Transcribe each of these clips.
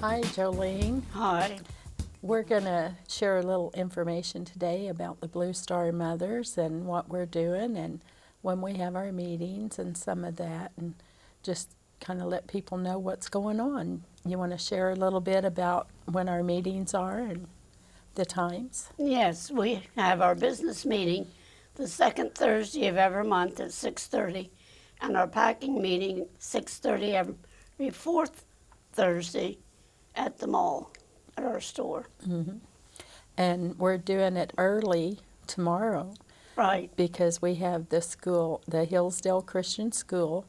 Hi, Jolene. Hi. We're going to share a little information today about the Blue Star Mothers and what we're doing and when we have our meetings and some of that, and just kind of let people know what's going on. You want to share a little bit about when our meetings are and the times? Yes, we have our business meeting the second Thursday of every month at 6:30, and our packing meeting 6:30 every fourth Thursday at the mall at our store. And we're doing it early tomorrow Right. because we have the school, the Hillsdale Christian School.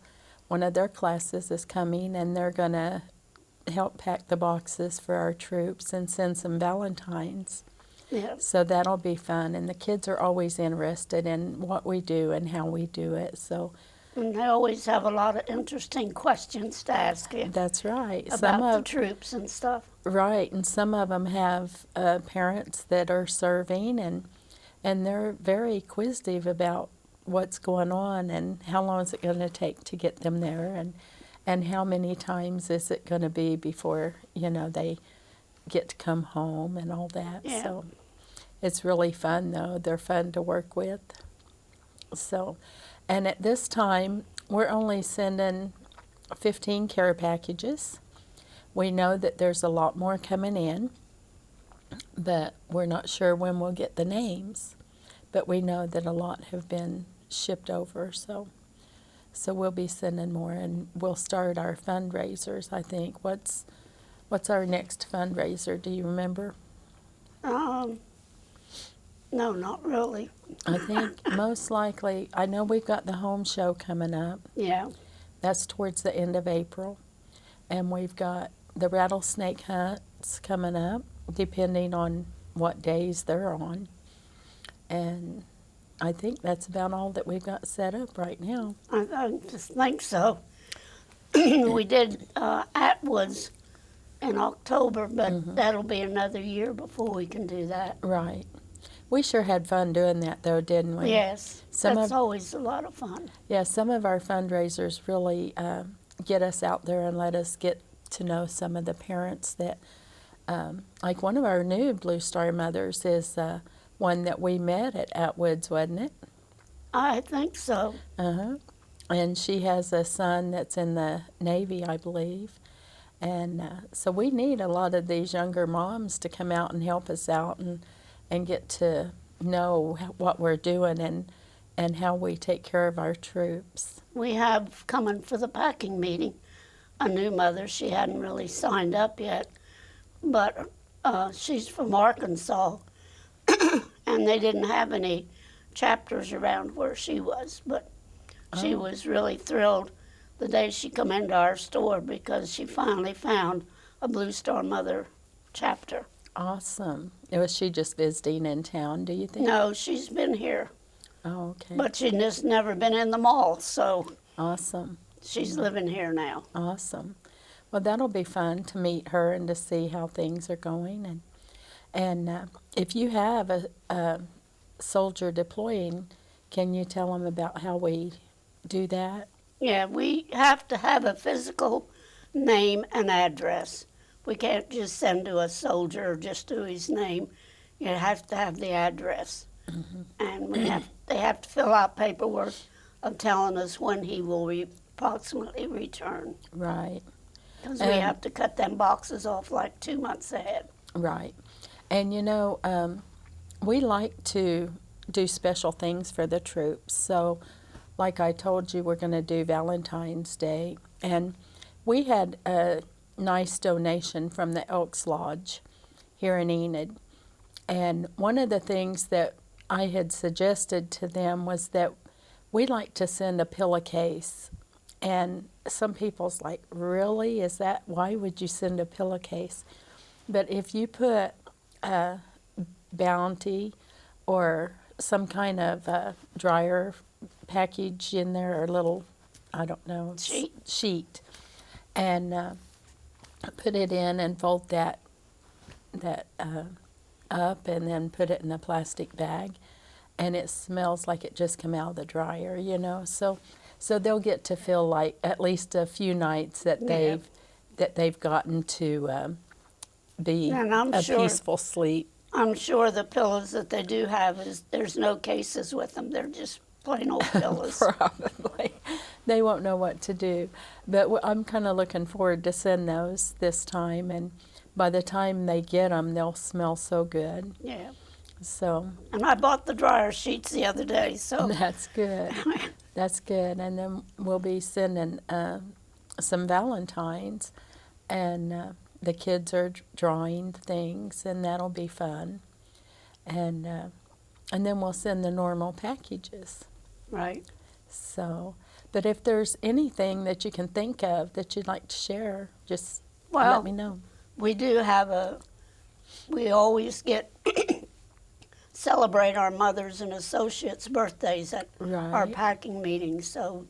One of their classes is coming, and they're going to help pack the boxes for our troops and send some Valentines. Yes. So that'll be fun, and the kids are always interested in what we do and how we do it. So And they always have a lot of interesting questions to ask you that's right. about the troops and stuff. Right, and some of them have parents that are serving, and they're very inquisitive about what's going on and how long is it going to take to get them there, and how many times is it going to be before they get to come home and all that. Yeah. So it's really fun, though. They're fun to work with. So, and at this time we're only sending 15 care packages. We know that there's a lot more coming in, but we're not sure when we'll get the names. But we know that a lot have been shipped over, so we'll be sending more, and we'll start our fundraisers, I think. What's our next fundraiser? Do you remember? No, not really. I think most likely, I know we've got the home show coming up. Yeah. That's towards the end of April. And we've got the rattlesnake hunts coming up, depending on what days they're on. And I think that's about all that we've got set up right now. I just think so. We did Atwoods in October, but that'll be another year before we can do that. Right. We sure had fun doing that, though, didn't we? Yes, that's always a lot of fun. Yeah, some of our fundraisers really get us out there and let us get to know some of the parents that, like one of our new Blue Star Mothers is one that we met at Atwoods, wasn't it? I think so. Uh-huh. And she has a son that's in the Navy, I believe. And so we need a lot of these younger moms to come out and help us out and get to know what we're doing and how we take care of our troops. We have coming for the packing meeting a new mother. She hadn't really signed up yet, but she's from Arkansas, and they didn't have any chapters around where she was, but she was really thrilled the day she come into our store because she finally found a Blue Star Mother chapter. Awesome. Was she just visiting in town, do you think? No, she's been here. Oh, okay. But she's just never been in the mall, so Awesome. she's living here now. Awesome. Well, that'll be fun to meet her and to see how things are going. And if you have a soldier deploying, can you tell them about how we do that? Yeah, we have to have a physical name and address. We can't just send to a soldier or just do his name. You have to have the address. And they have to fill out paperwork of telling us when he will approximately return. Right. Because we have to cut them boxes off like 2 months ahead. Right. And we like to do special things for the troops. So, like I told you, we're going to do Valentine's Day. And we had a nice donation from the Elks Lodge here in Enid. And one of the things that I had suggested to them was that we like to send a pillowcase. And some people's like, really? Why would you send a pillowcase? But if you put a Bounty or some kind of dryer package in there, or a little, I don't know, sheet, and put it in and fold that up and then put it in a plastic bag, and it smells like it just come out of the dryer, So they'll get to feel like at least a few nights that they've gotten to be And I'm a sure- peaceful sleep. I'm sure the pillows that they do have there's no cases with them. They're just plain old pillows. Probably. They won't know what to do. But I'm kind of looking forward to send those this time. And by the time they get them, they'll smell so good. Yeah. So And I bought the dryer sheets the other day, so that's good. That's good. And then we'll be sending some Valentines. And the kids are drawing things, and that'll be fun. And then we'll send the normal packages. right. So, but if there's anything that you can think of that you'd like to share, just Well, let me know. we do have we always celebrate our mothers and associates' birthdays at our Right. packing meetings, so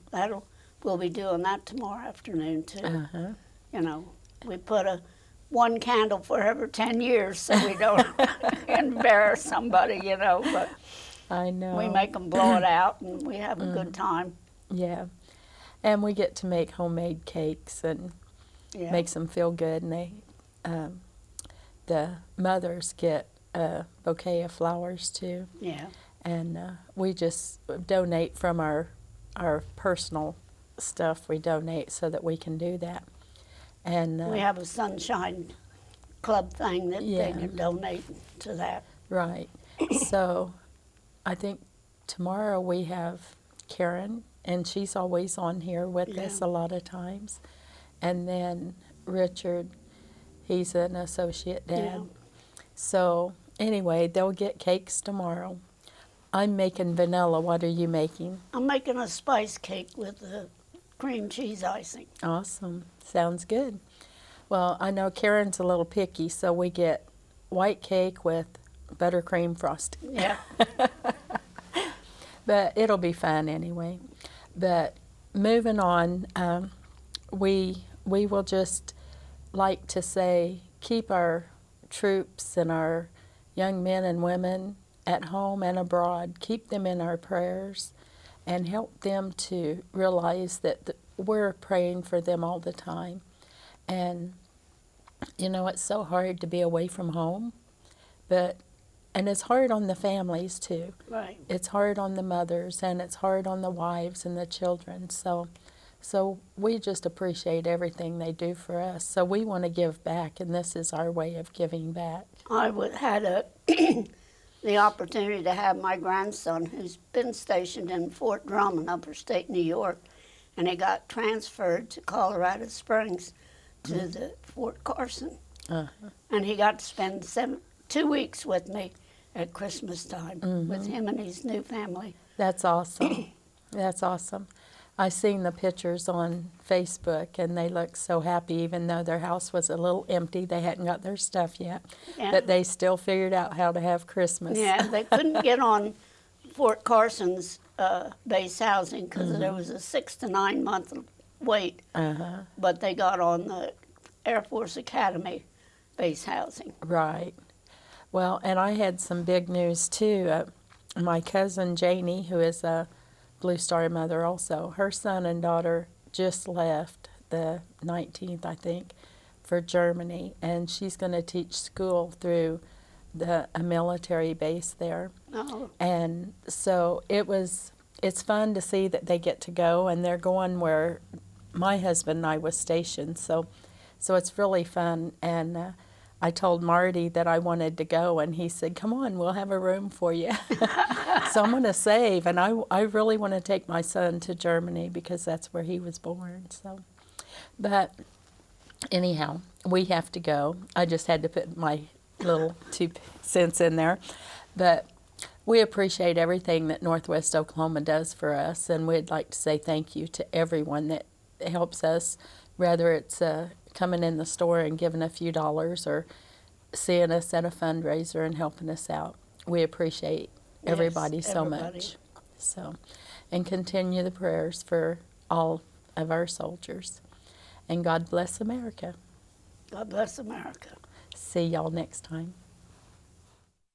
we'll be doing that tomorrow afternoon too. Uh-huh. You know, we put one candle for every 10 years so we don't embarrass somebody, you know, but I know. we make them blow it out and we have a good time. Yeah. And we get to make homemade cakes and Yeah. makes them feel good. And the mothers get a bouquet of flowers too. Yeah. And we just donate from our personal stuff. We donate so that we can do that. And We have a sunshine club thing that Yeah. they can donate to that. right. So I think tomorrow we have Karen, and she's always on here with us Yeah. a lot of times. And then Richard, he's an associate dad. Yeah. So anyway, they'll get cakes tomorrow. I'm making vanilla. What are you making? I'm making a spice cake with the cream cheese icing. Awesome. Sounds good. Well, I know Karen's a little picky, so we get white cake with buttercream frosting. Yeah. But it'll be fun anyway. But moving on, we will just like to say keep our troops and our young men and women at home and abroad, keep them in our prayers and help them to realize that we're praying for them all the time. And, you know, it's so hard to be away from home, and it's hard on the families too. Right. It's hard on the mothers, and it's hard on the wives and the children. So we just appreciate everything they do for us. So we want to give back, and this is our way of giving back. I had the opportunity to have my grandson, who's been stationed in Fort Drum in upstate New York, and he got transferred to Colorado Springs to the Fort Carson. Uh-huh. And he got to spend 2 weeks with me at Christmas time with him and his new family. That's awesome. That's awesome. I seen the pictures on Facebook, and they look so happy, even though their house was a little empty. They hadn't got their stuff yet, Yeah. but they still figured out how to have Christmas. Yeah, they couldn't get on Fort Carson's base housing because there was a 6 to 9 month wait, Uh-huh. but they got on the Air Force Academy base housing. Right. Well, and I had some big news too. My cousin Janie, who is a Blue Star mother also, her son and daughter just left the 19th, I think, for Germany, and she's going to teach school through a military base there. Oh, And so it's fun to see that they get to go, and they're going where my husband and I was stationed. So it's really fun. And I told Marty that I wanted to go, and he said, "Come on, we'll have a room for you." So I'm going to save, and I really want to take my son to Germany because that's where he was born. So, but anyhow, we have to go. I just had to put my little 2 cents in there. But we appreciate everything that Northwest Oklahoma does for us, and we'd like to say thank you to everyone that helps us, whether it's coming in the store and giving a few dollars or seeing us at a fundraiser and helping us out. We appreciate Yes, everybody so everybody. much. So, and continue the prayers for all of our soldiers. And God bless America. God bless America. See y'all next time.